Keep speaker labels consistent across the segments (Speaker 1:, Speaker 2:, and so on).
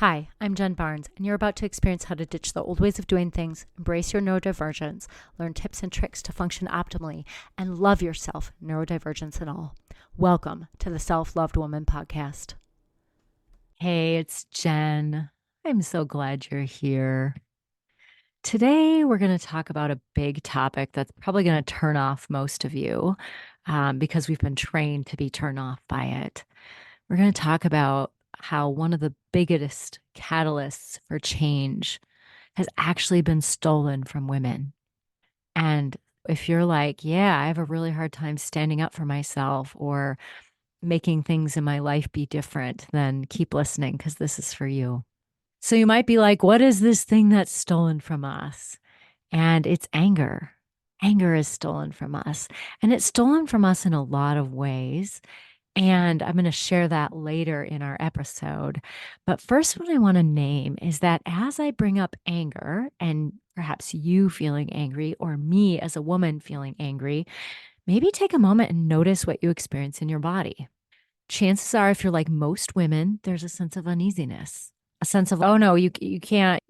Speaker 1: Hi, I'm Jen Barnes, and you're about to experience how to ditch the old ways of doing things, embrace your neurodivergence, learn tips and tricks to function optimally, and love yourself, neurodivergence and all. Welcome to the Self Loved Woman podcast. Hey, it's Jen. I'm so glad you're here. Today, we're going to talk about a big topic that's probably going to turn off most of you because we've been trained to be turned off by it. We're going to talk about how one of the biggest catalysts for change has actually been stolen from women. And if you're like, yeah, I have a really hard time standing up for myself or making things in my life be different, then keep listening because this is for you. So you might be like, what is this thing that's stolen from us? And it's anger. Anger is stolen from us. And it's stolen from us in a lot of ways. And I'm going to share that later in our episode. But first, what I want to name is that as I bring up anger, and perhaps you feeling angry, or me as a woman feeling angry, maybe take a moment and notice what you experience in your body. Chances are, if you're like most women, there's a sense of uneasiness, a sense of, oh no, you can't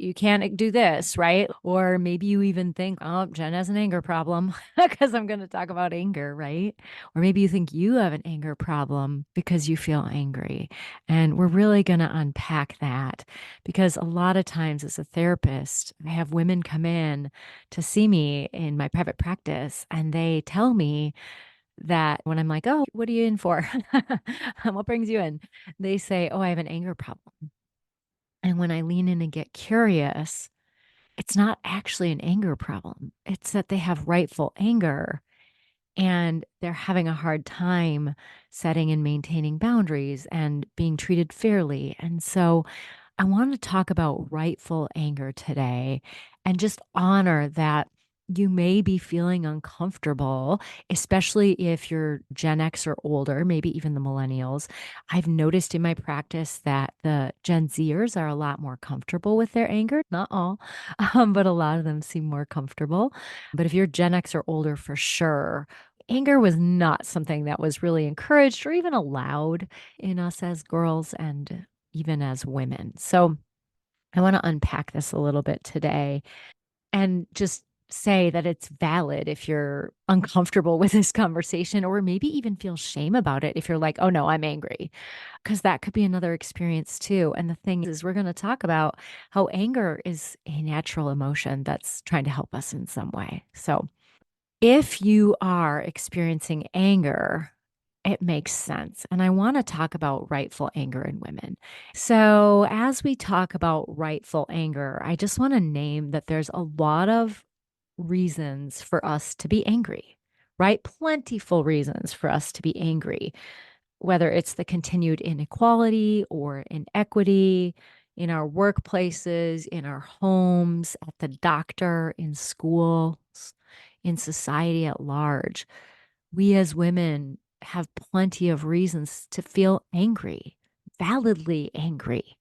Speaker 1: do this, right? Or maybe you even think, oh, Jen has an anger problem because I'm going to talk about anger, right? Or maybe you think you have an anger problem because you feel angry. And we're really going to unpack that because a lot of times as a therapist, I have women come in to see me in my private practice and they tell me that when I'm like, oh, what are you in for? What brings you in? They say, oh, I have an anger problem. And when I lean in and get curious, it's not actually an anger problem. It's that they have rightful anger and they're having a hard time setting and maintaining boundaries and being treated fairly. And so I want to talk about rightful anger today and just honor that you may be feeling uncomfortable, especially if you're Gen X or older, maybe even the millennials. I've noticed in my practice that the Gen Zers are a lot more comfortable with their anger. Not all, but a lot of them seem more comfortable. But if you're Gen X or older, for sure, anger was not something that was really encouraged or even allowed in us as girls and even as women. So I want to unpack this a little bit today and just say that it's valid if you're uncomfortable with this conversation, or maybe even feel shame about it if you're like, oh no, I'm angry, because that could be another experience too. And the thing is, we're going to talk about how anger is a natural emotion that's trying to help us in some way. So if you are experiencing anger, it makes sense. And I want to talk about rightful anger in women. So, as we talk about rightful anger, I just want to name that there's a lot of reasons for us to be angry, right? Plentiful reasons for us to be angry, whether it's the continued inequality or inequity in our workplaces, in our homes, at the doctor, in schools, in society at large. We as women have plenty of reasons to feel angry, validly angry.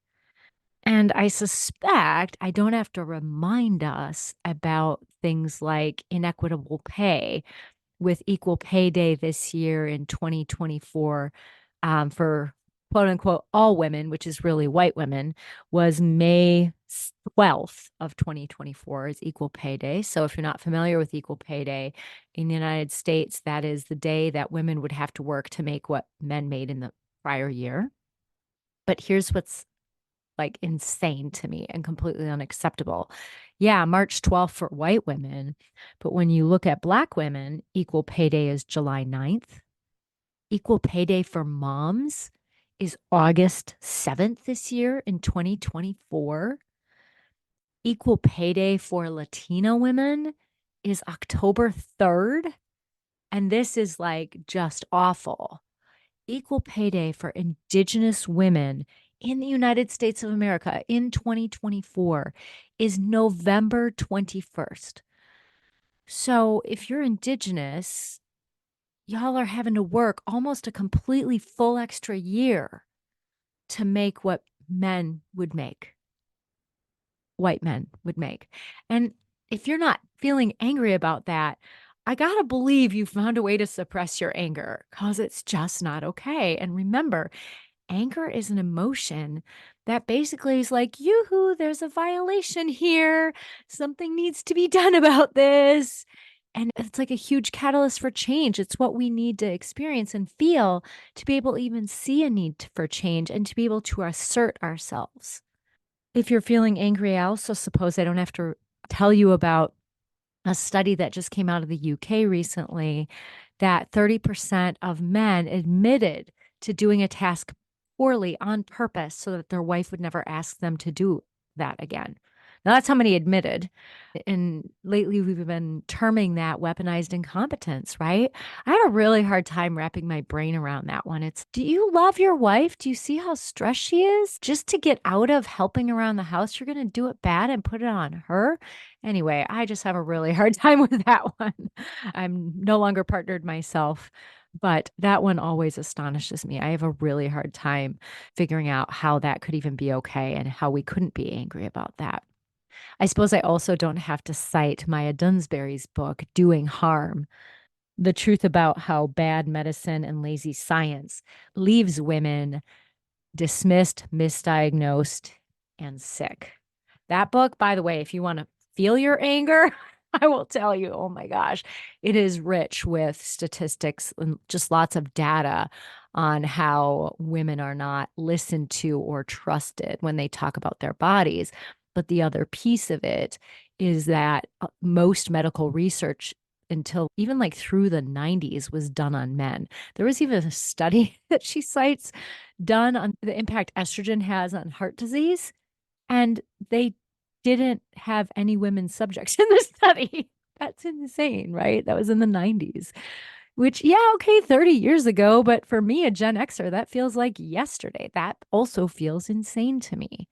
Speaker 1: And I suspect I don't have to remind us about things like inequitable pay, with Equal Pay Day this year in 2024 for quote unquote all women, which is really white women, was May 12th of 2024 is Equal Pay Day. So if you're not familiar with Equal Pay Day in the United States, that is the day that women would have to work to make what men made in the prior year. But here's what's like insane to me and completely unacceptable. Yeah, March 12th for white women, but when you look at Black women, Equal Pay Day is July 9th. Equal Pay Day for moms is August 7th this year in 2024. Equal Pay Day for Latino women is October 3rd. And this is like just awful. Equal Pay Day for Indigenous women in the United States of America in 2024 is November 21st. So if you're Indigenous, y'all are having to work almost a completely full extra year to make what men would make, white men would make. And if you're not feeling angry about that, I gotta believe you found a way to suppress your anger because it's just not okay. And remember, anger is an emotion that basically is like, yoo-hoo, there's a violation here. Something needs to be done about this. And it's like a huge catalyst for change. It's what we need to experience and feel to be able to even see a need for change and to be able to assert ourselves. If you're feeling angry, I also suppose I don't have to tell you about a study that just came out of the UK recently that 30% of men admitted to doing a task poorly on purpose so that their wife would never ask them to do that again. Now, that's how many admitted. And lately, we've been terming that weaponized incompetence, right? I have a really hard time wrapping my brain around that one. It's, do you love your wife? Do you see how stressed she is? Just to get out of helping around the house, you're going to do it bad and put it on her? Anyway, I just have a really hard time with that one. I'm no longer partnered myself, but that one always astonishes me. I have a really hard time figuring out how that could even be okay and how we couldn't be angry about that. I suppose I also don't have to cite Maya Dunsbury's book, Doing Harm, the truth about how bad medicine and lazy science leaves women dismissed, misdiagnosed, and sick. That book, by the way, if you want to feel your anger, I will tell you, oh my gosh, it is rich with statistics and just lots of data on how women are not listened to or trusted when they talk about their bodies. But the other piece of it is that most medical research until even like through the 90s was done on men. There was even a study that she cites done on the impact estrogen has on heart disease, and they didn't have any women subjects in the study. That's insane, right? That was in the 90s, which, yeah, okay, 30 years ago, but for me, a Gen Xer, that feels like yesterday. That also feels insane to me.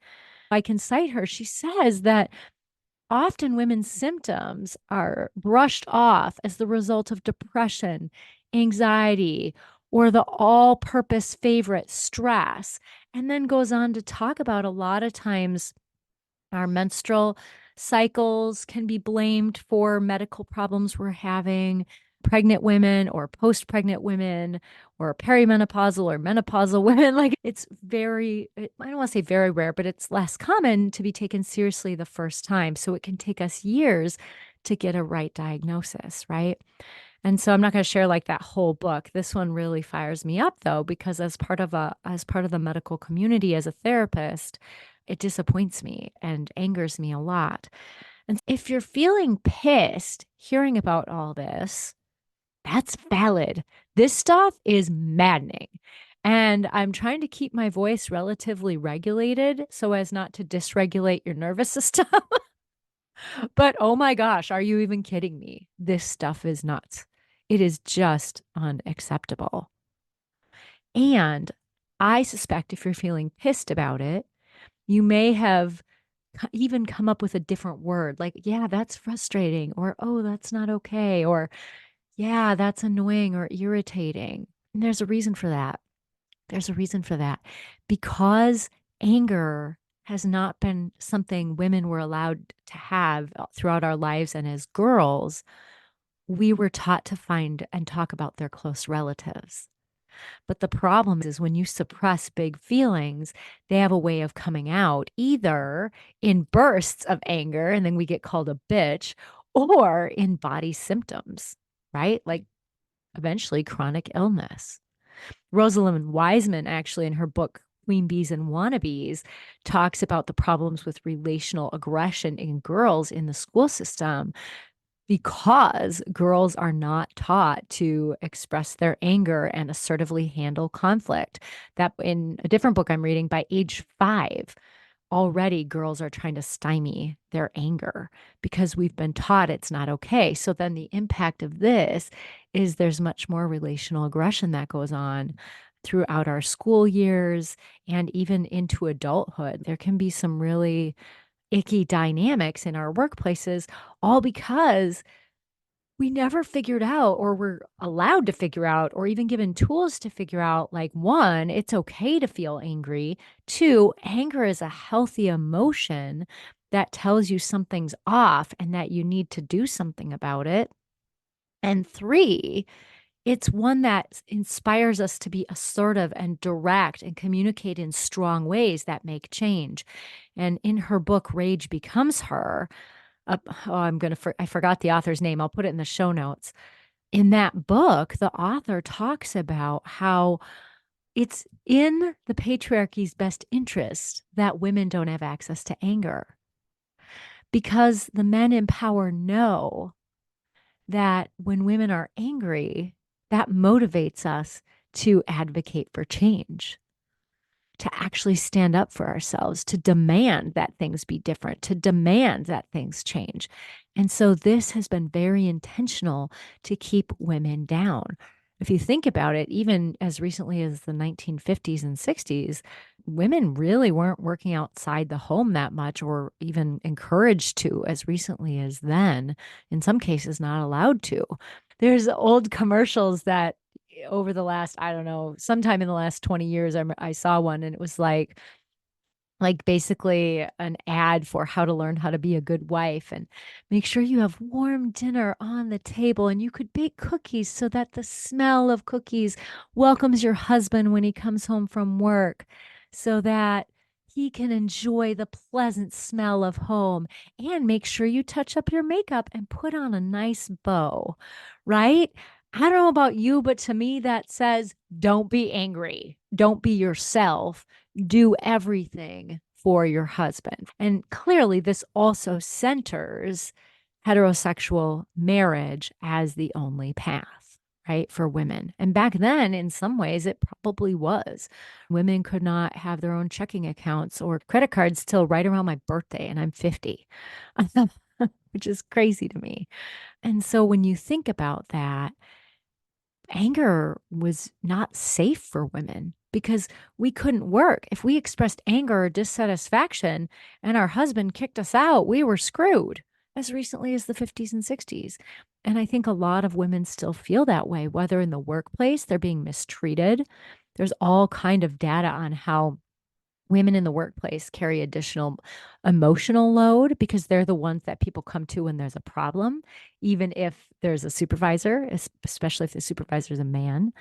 Speaker 1: I can cite her. She says that often women's symptoms are brushed off as the result of depression, anxiety, or the all purpose favorite stress, and then goes on to talk about a lot of times our menstrual cycles can be blamed for medical problems we're having. Pregnant women or post pregnant women or perimenopausal or menopausal women. Like it's I don't want to say very rare, but it's less common to be taken seriously the first time. So it can take us years to get a right diagnosis, right? And so I'm not going to share like that whole book. This one really fires me up though, because as part of the medical community as a therapist, it disappoints me and angers me a lot. And if you're feeling pissed hearing about all this, that's valid. This stuff is maddening. And I'm trying to keep my voice relatively regulated so as not to dysregulate your nervous system. But oh my gosh, are you even kidding me? This stuff is nuts. It is just unacceptable. And I suspect if you're feeling pissed about it, you may have even come up with a different word like, yeah, that's frustrating, or oh, that's not okay, or yeah, that's annoying or irritating. And there's a reason for that. There's a reason for that. Because anger has not been something women were allowed to have throughout our lives. And as girls, we were taught to find and talk about their close relatives. But the problem is when you suppress big feelings, they have a way of coming out either in bursts of anger, and then we get called a bitch, or in body symptoms, right? Like eventually chronic illness. Rosalind Wiseman, actually, in her book, Queen Bees and Wannabes, talks about the problems with relational aggression in girls in the school system because girls are not taught to express their anger and assertively handle conflict. That in a different book I'm reading, by age 5, already girls are trying to stymie their anger because we've been taught it's not okay. So then the impact of this is there's much more relational aggression that goes on throughout our school years and even into adulthood. There can be some really icky dynamics in our workplaces, all because we never figured out or were allowed to figure out or even given tools to figure out like one, it's okay to feel angry. Two, anger is a healthy emotion that tells you something's off and that you need to do something about it. And three, It's one that inspires us to be assertive and direct and communicate in strong ways that make change. And in her book, Rage Becomes Her, I forgot the author's name. I'll put it in the show notes. In that book, the author talks about how it's in the patriarchy's best interest that women don't have access to anger because the men in power know that when women are angry, that motivates us to advocate for change, to actually stand up for ourselves, to demand that things be different, to demand that things change. And so this has been very intentional to keep women down. If you think about it, even as recently as the 1950s and 60s, women really weren't working outside the home that much or even encouraged to as recently as then, in some cases, not allowed to. There's old commercials that over the last, I don't know, sometime in the last 20 years, I saw one and it was like basically an ad for how to learn how to be a good wife and make sure you have warm dinner on the table and you could bake cookies so that the smell of cookies welcomes your husband when he comes home from work so that he can enjoy the pleasant smell of home and make sure you touch up your makeup and put on a nice bow, right? I don't know about you, but to me, that says don't be angry. Don't be yourself, do everything for your husband. And clearly, this also centers heterosexual marriage as the only path, right, for women. And back then, in some ways, it probably was. Women could not have their own checking accounts or credit cards till right around my birthday, and I'm 50, which is crazy to me. And so when you think about that, anger was not safe for women because we couldn't work. If we expressed anger or dissatisfaction and our husband kicked us out, we were screwed as recently as the 50s and 60s. And I think a lot of women still feel that way, whether in the workplace, they're being mistreated. There's all kind of data on how women in the workplace carry additional emotional load because they're the ones that people come to when there's a problem, even if there's a supervisor, especially if the supervisor is a man.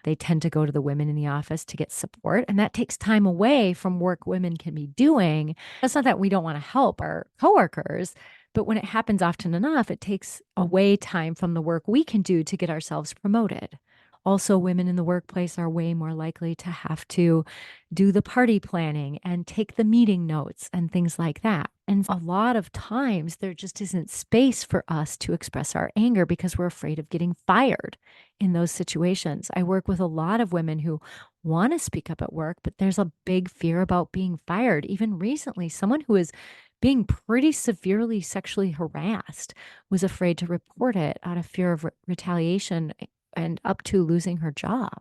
Speaker 1: They tend to go to the women in the office to get support, and that takes time away from work women can be doing. It's not that we don't want to help our coworkers, but when it happens often enough, it takes away time from the work we can do to get ourselves promoted. Also, women in the workplace are way more likely to have to do the party planning and take the meeting notes and things like that. And a lot of times there just isn't space for us to express our anger because we're afraid of getting fired in those situations. I work with a lot of women who want to speak up at work, but there's a big fear about being fired. Even recently, someone who is being pretty severely sexually harassed was afraid to report it out of fear of retaliation and up to losing her job,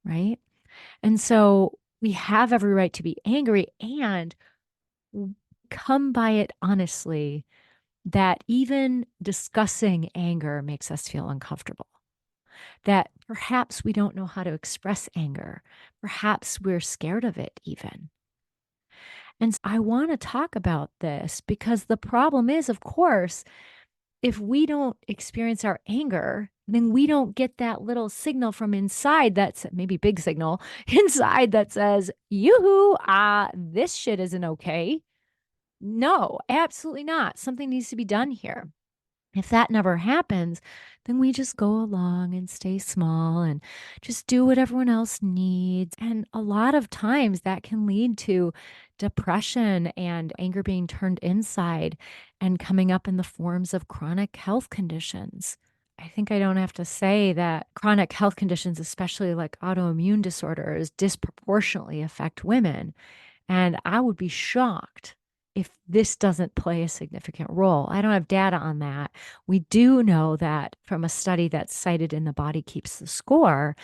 Speaker 1: right? And so we have every right to be angry and come by it honestly that even discussing anger makes us feel uncomfortable. That perhaps we don't know how to express anger. Perhaps we're scared of it, even. And I want to talk about this because the problem is, of course, if we don't experience our anger, then we don't get that little signal from inside that's maybe big signal inside that says, yoo-hoo, this shit isn't okay. No, absolutely not. Something needs to be done here. If that never happens, then we just go along and stay small and just do what everyone else needs. And a lot of times that can lead to depression and anger being turned inside and coming up in the forms of chronic health conditions. I think I don't have to say that chronic health conditions, especially like autoimmune disorders, disproportionately affect women. And I would be shocked if this doesn't play a significant role. I don't have data on that. We do know that from a study that's cited in The Body Keeps the Score,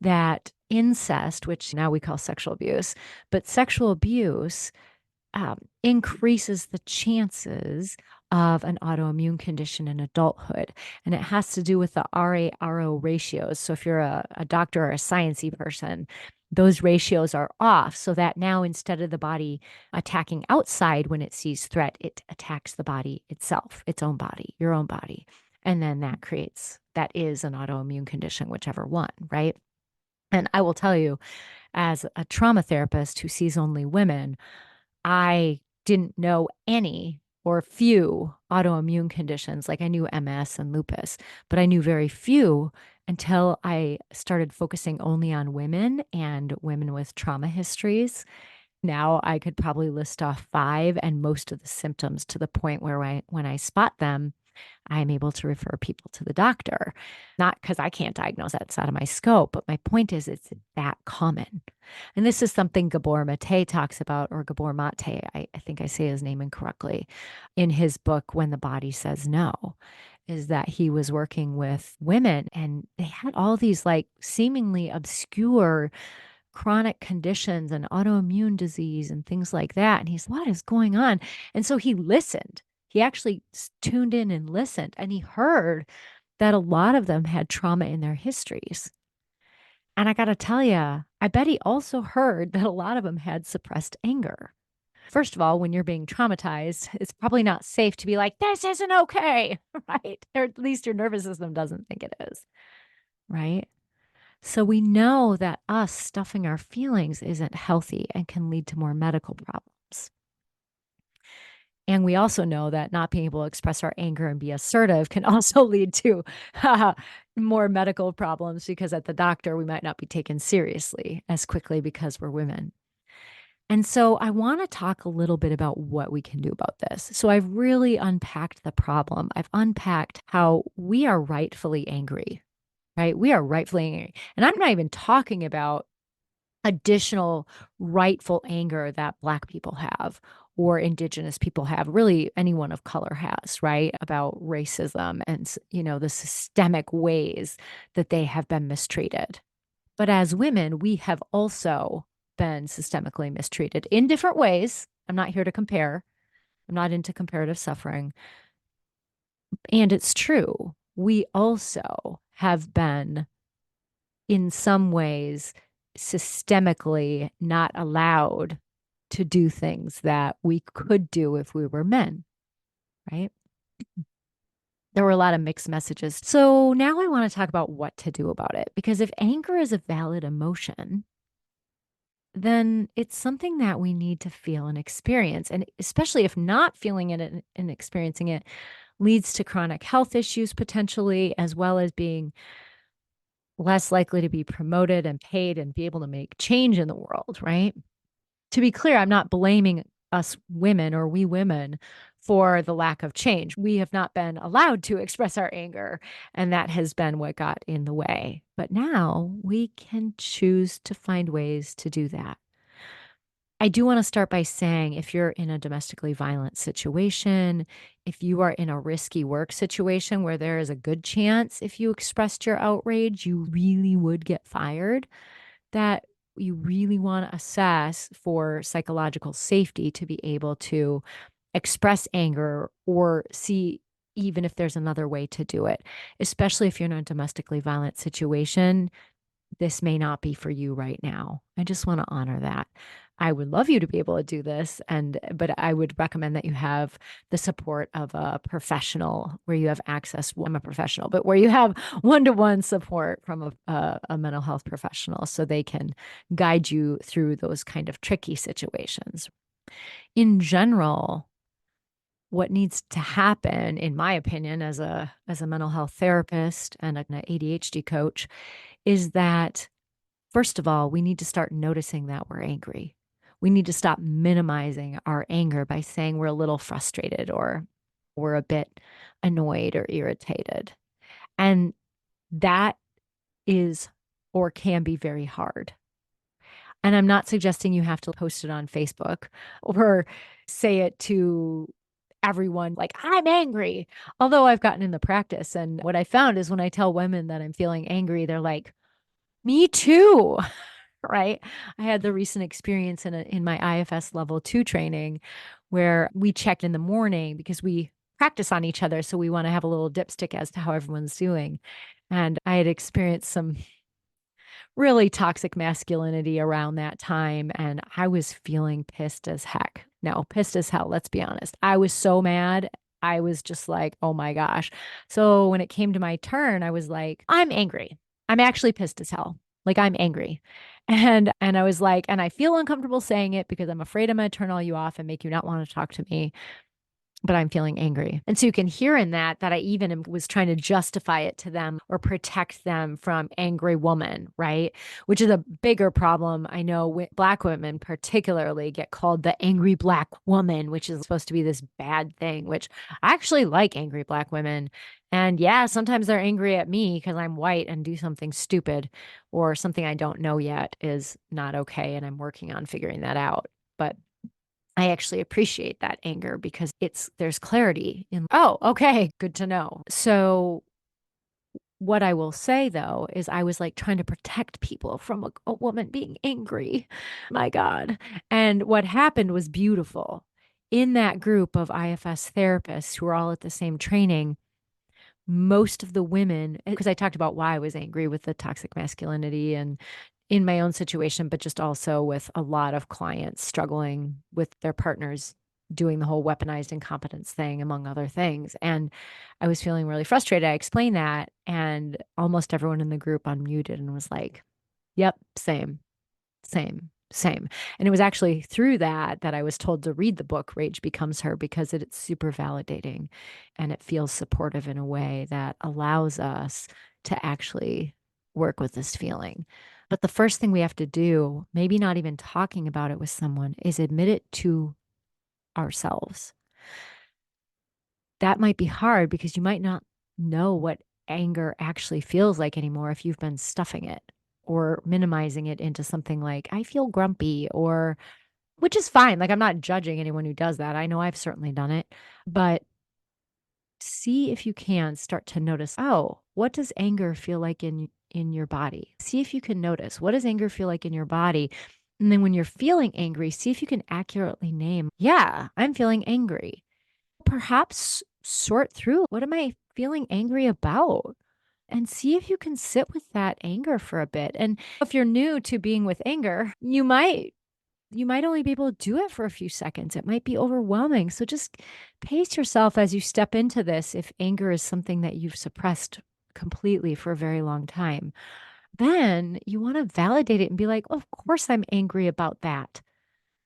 Speaker 1: that incest, which now we call sexual abuse, but sexual abuse increases the chances of an autoimmune condition in adulthood. And it has to do with the RA-RO ratios. So if you're a doctor or a sciencey person, those ratios are off so that now instead of the body attacking outside when it sees threat, it attacks the body itself, its own body, your own body. And then that creates that is an autoimmune condition, whichever one, right? And I will tell you, as a trauma therapist who sees only women, I didn't know any or few autoimmune conditions. Like I knew MS and lupus, but I knew very few until I started focusing only on women and women with trauma histories. Now I could probably list off five and most of the symptoms to the point where when I spot them, I'm able to refer people to the doctor. Not because I can't diagnose that's out of my scope, but my point is it's that common. And this is something Gabor Mate talks about, or Gabor Mate, I think I say his name incorrectly, in his book, When the Body Says No, is that he was working with women and they had all these like seemingly obscure chronic conditions and autoimmune disease and things like that. And he's, what is going on? And so he listened. He actually tuned in and listened, and he heard that a lot of them had trauma in their histories. And I got to tell you, I bet he also heard that a lot of them had suppressed anger. First of all, when you're being traumatized, it's probably not safe to be like, this isn't okay, right? Or at least your nervous system doesn't think it is, right? So we know that us stuffing our feelings isn't healthy and can lead to more medical problems. And we also know that not being able to express our anger and be assertive can also lead to more medical problems because at the doctor, we might not be taken seriously as quickly because we're women. And so I want to talk a little bit about what we can do about this. So I've really unpacked the problem. I've unpacked how we are rightfully angry, right? We are rightfully angry. And I'm not even talking about additional rightful anger that Black people have or Indigenous people have, really anyone of color has, right? About racism and, the systemic ways that they have been mistreated. But as women, we have also been systemically mistreated in different ways. I'm not here to compare. I'm not into comparative suffering. And it's true. We also have been, in some ways, systemically not allowed to do things that we could do if we were men, right? There were a lot of mixed messages. So now I want to talk about what to do about it. Because if anger is a valid emotion, then it's something that we need to feel and experience. And especially if not feeling it and experiencing it leads to chronic health issues potentially, as well as being less likely to be promoted and paid and be able to make change in the world, right? To be clear, I'm not blaming us women or we women for the lack of change. We have not been allowed to express our anger, and that has been what got in the way. But now we can choose to find ways to do that. I do want to start by saying if you're in a domestically violent situation, if you are in a risky work situation where there is a good chance if you expressed your outrage, you really would get fired, that you really want to assess for psychological safety to be able to express anger or see even if there's another way to do it, especially if you're in a domestically violent situation. This may not be for you right now. I just want to honor that. I would love you to be able to do this, but I would recommend that you have the support of a professional where you have access. Well, I'm a professional, but where you have one-to-one support from a mental health professional so they can guide you through those kind of tricky situations. In general, what needs to happen, in my opinion, as a mental health therapist and an ADHD coach, is that first of all, we need to start noticing that we're angry. We need to stop minimizing our anger by saying we're a little frustrated or we're a bit annoyed or irritated. And that is or can be very hard. And I'm not suggesting you have to post it on Facebook or say it to everyone like, I'm angry. Although I've gotten in the practice. And what I found is when I tell women that I'm feeling angry, they're like, me too. Right. I had the recent experience in my IFS level 2 training where we checked in the morning because we practice on each other. So we want to have a little dipstick as to how everyone's doing. And I had experienced some really toxic masculinity around that time. And I was feeling pissed as heck. No, pissed as hell. Let's be honest. I was so mad. I was just like, oh my gosh. So when it came to my turn, I was like, I'm angry. I'm actually pissed as hell. Like I'm angry. And I was like, and I feel uncomfortable saying it because I'm afraid I'm going to turn all you off and make you not want to talk to me, but I'm feeling angry. And so you can hear in that I even was trying to justify it to them or protect them from angry woman, right? Which is a bigger problem. I know Black women particularly get called the angry Black woman, which is supposed to be this bad thing, which I actually like angry Black women. And yeah, sometimes they're angry at me because I'm white and do something stupid or something I don't know yet is not okay. And I'm working on figuring that out. But I actually appreciate that anger because there's clarity in, oh, okay, good to know. So what I will say though is I was like trying to protect people from a woman being angry. My God. And what happened was beautiful. In that group of IFS therapists who are all at the same training, most of the women, because I talked about why I was angry with the toxic masculinity and in my own situation, but just also with a lot of clients struggling with their partners doing the whole weaponized incompetence thing, among other things. And I was feeling really frustrated. I explained that, and almost everyone in the group unmuted and was like, yep, same, same, same. And it was actually through that I was told to read the book Rage Becomes Her because it's super validating and it feels supportive in a way that allows us to actually work with this feeling. But the first thing we have to do, maybe not even talking about it with someone, is admit it to ourselves. That might be hard because you might not know what anger actually feels like anymore if you've been stuffing it or minimizing it into something like, I feel grumpy, or which is fine. Like, I'm not judging anyone who does that. I know I've certainly done it, but see if you can start to notice, oh, what does anger feel like in your body? See if you can notice, what does anger feel like in your body? And then when you're feeling angry, see if you can accurately name, yeah, I'm feeling angry. Perhaps sort through, what am I feeling angry about? And see if you can sit with that anger for a bit. And if you're new to being with anger, you might only be able to do it for a few seconds. It might be overwhelming. So just pace yourself as you step into this if anger is something that you've suppressed completely for a very long time. Then you want to validate it and be like, of course I'm angry about that.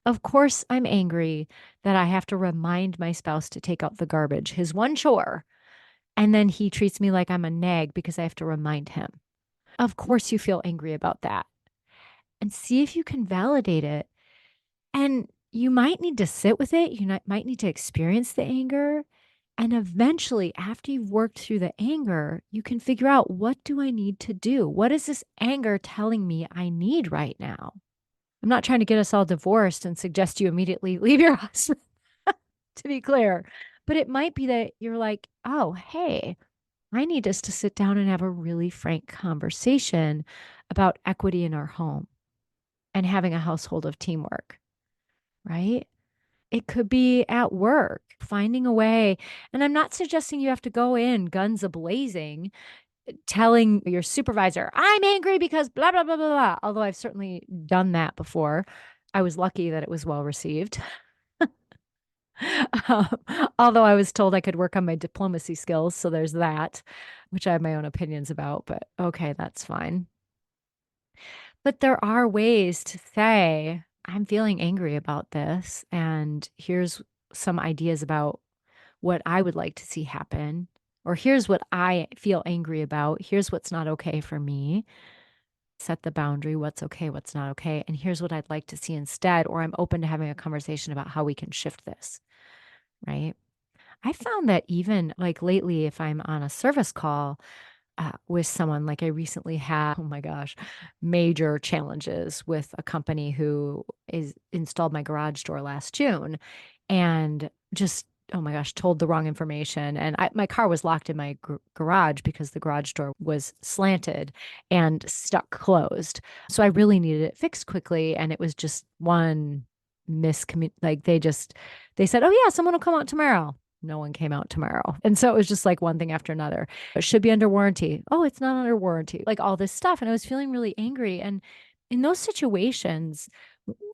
Speaker 1: Of course I'm angry that I have to remind my spouse to take out the garbage, his one chore. And then he treats me like I'm a nag because I have to remind him. Of course you feel angry about that. And see if you can validate it. And you might need to sit with it. Might need to experience the anger. And eventually, after you've worked through the anger, you can figure out, what do I need to do? What is this anger telling me I need right now? I'm not trying to get us all divorced and suggest you immediately leave your husband, to be clear. But it might be that you're like, oh, hey, I need us to sit down and have a really frank conversation about equity in our home and having a household of teamwork, right? It could be at work, finding a way. And I'm not suggesting you have to go in guns a-blazing, telling your supervisor, I'm angry because blah, blah, blah, blah, blah. Although I've certainly done that before. I was lucky that it was well received. Um, although I was told I could work on my diplomacy skills. So there's that, which I have my own opinions about, but okay, that's fine. But there are ways to say, I'm feeling angry about this. And here's some ideas about what I would like to see happen. Or here's what I feel angry about. Here's what's not okay for me. Set the boundary, what's okay, what's not okay. And here's what I'd like to see instead. Or I'm open to having a conversation about how we can shift this, right? I found that even like lately, if I'm on a service call, with someone, like I recently had, oh my gosh, major challenges with a company who is installed my garage door last June and just, oh my gosh, told the wrong information. And my car was locked in my garage because the garage door was slanted and stuck closed. So I really needed it fixed quickly. And it was just one like they said, oh yeah, someone will come out tomorrow. No one came out tomorrow. And so it was just like one thing after another. It should be under warranty. Oh, it's not under warranty. Like all this stuff. And I was feeling really angry. And in those situations,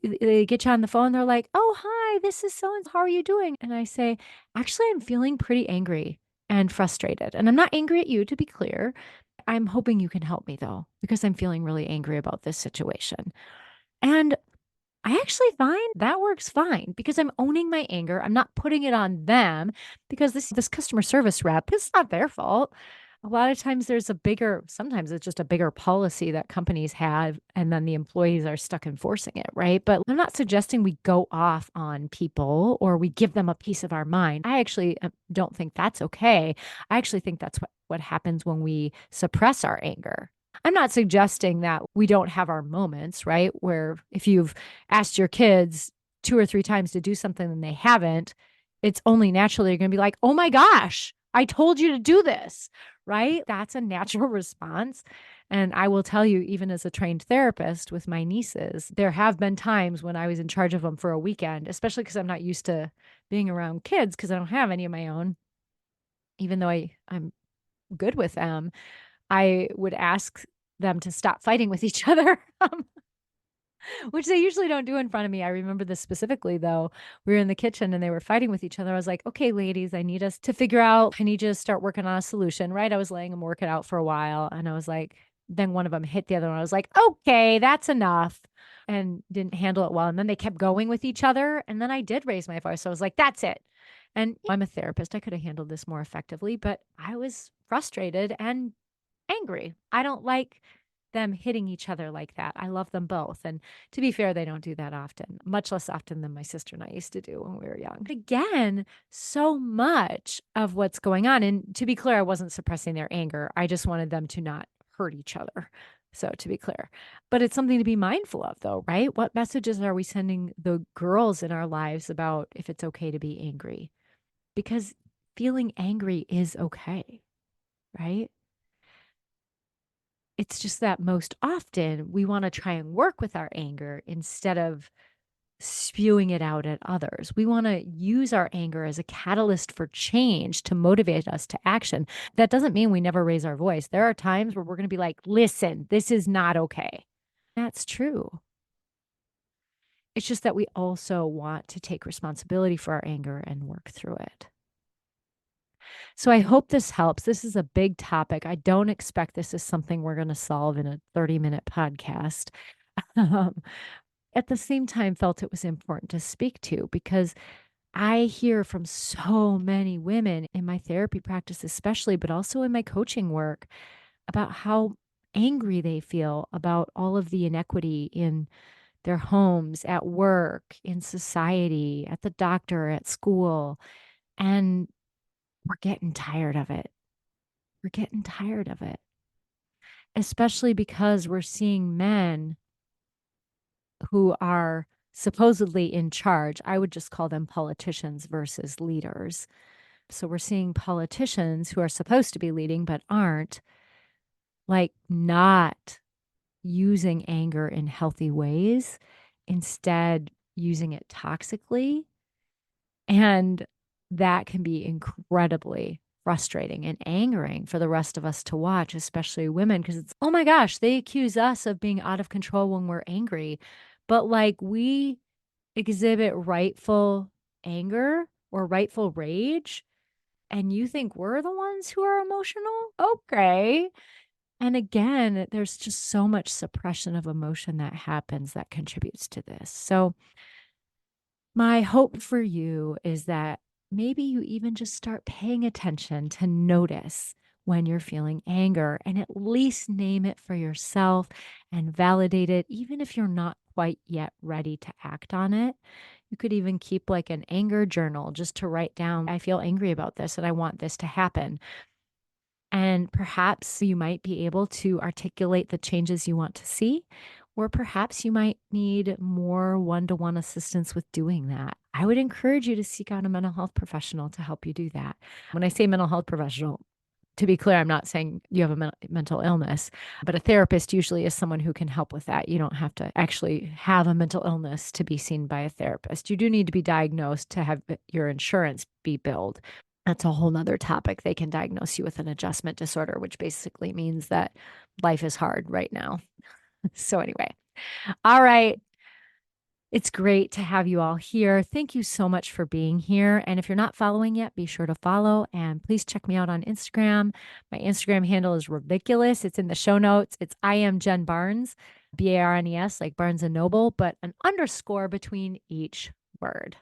Speaker 1: they get you on the phone. They're like, oh, hi, this is so and so. How are you doing? And I say, actually, I'm feeling pretty angry and frustrated. And I'm not angry at you, to be clear. I'm hoping you can help me, though, because I'm feeling really angry about this situation. And I actually find that works fine because I'm owning my anger. I'm not putting it on them because this customer service rep, it's not their fault. A lot of times sometimes it's just a bigger policy that companies have, and then the employees are stuck enforcing it, right? But I'm not suggesting we go off on people or we give them a piece of our mind. I actually don't think that's okay. I actually think that's what happens when we suppress our anger. I'm not suggesting that we don't have our moments, right? Where if you've asked your kids 2 or 3 times to do something and they haven't, it's only naturally you're going to be like, oh my gosh, I told you to do this, right? That's a natural response. And I will tell you, even as a trained therapist with my nieces, there have been times when I was in charge of them for a weekend, especially because I'm not used to being around kids because I don't have any of my own, even though I'm good with them. I would ask them to stop fighting with each other, which they usually don't do in front of me. I remember this specifically, though. We were in the kitchen and they were fighting with each other. I was like, okay, ladies, I need us to figure out, I need you to start working on a solution, right? I was letting them work it out for a while. And I was like, then one of them hit the other one. I was like, okay, that's enough. And didn't handle it well. And then they kept going with each other. And then I did raise my voice. So I was like, that's it. And I'm a therapist. I could have handled this more effectively, but I was frustrated and angry. I don't like them hitting each other like that. I love them both. And to be fair, they don't do that often, much less often than my sister and I used to do when we were young. But again, so much of what's going on. And to be clear, I wasn't suppressing their anger. I just wanted them to not hurt each other. So to be clear, but it's something to be mindful of, though, right? What messages are we sending the girls in our lives about if it's okay to be angry? Because feeling angry is okay, right? It's just that most often we want to try and work with our anger instead of spewing it out at others. We want to use our anger as a catalyst for change to motivate us to action. That doesn't mean we never raise our voice. There are times where we're going to be like, listen, this is not okay. That's true. It's just that we also want to take responsibility for our anger and work through it. So I hope this helps. This is a big topic. I don't expect this is something we're going to solve in a 30-minute podcast. Um, at the same time, felt it was important to speak to because I hear from so many women in my therapy practice, especially, but also in my coaching work, about how angry they feel about all of the inequity in their homes, at work, in society, at the doctor, at school. And we're getting tired of it. We're getting tired of it, especially because we're seeing men who are supposedly in charge. I would just call them politicians versus leaders. So we're seeing politicians who are supposed to be leading but aren't, like, not using anger in healthy ways, instead using it toxically. And that can be incredibly frustrating and angering for the rest of us to watch, especially women, because it's, oh my gosh, they accuse us of being out of control when we're angry. But like we exhibit rightful anger or rightful rage, and you think we're the ones who are emotional? Okay. And again, there's just so much suppression of emotion that happens that contributes to this. So, my hope for you is that maybe you even just start paying attention to notice when you're feeling anger and at least name it for yourself and validate it, even if you're not quite yet ready to act on it. You could even keep like an anger journal just to write down, I feel angry about this and I want this to happen. And perhaps you might be able to articulate the changes you want to see, or perhaps you might need more one to one assistance with doing that. I would encourage you to seek out a mental health professional to help you do that. When I say mental health professional, to be clear, I'm not saying you have a mental illness, but a therapist usually is someone who can help with that. You don't have to actually have a mental illness to be seen by a therapist. You do need to be diagnosed to have your insurance be billed. That's a whole nother topic. They can diagnose you with an adjustment disorder, which basically means that life is hard right now. So, anyway, all right. It's great to have you all here. Thank you so much for being here. And if you're not following yet, be sure to follow and please check me out on Instagram. My Instagram handle is ridiculous. It's in the show notes. It's I am Jen Barnes, Barnes, like Barnes and Noble, but an underscore between each word.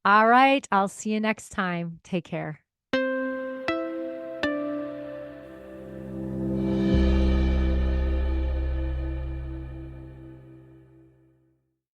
Speaker 1: All right. I'll see you next time. Take care.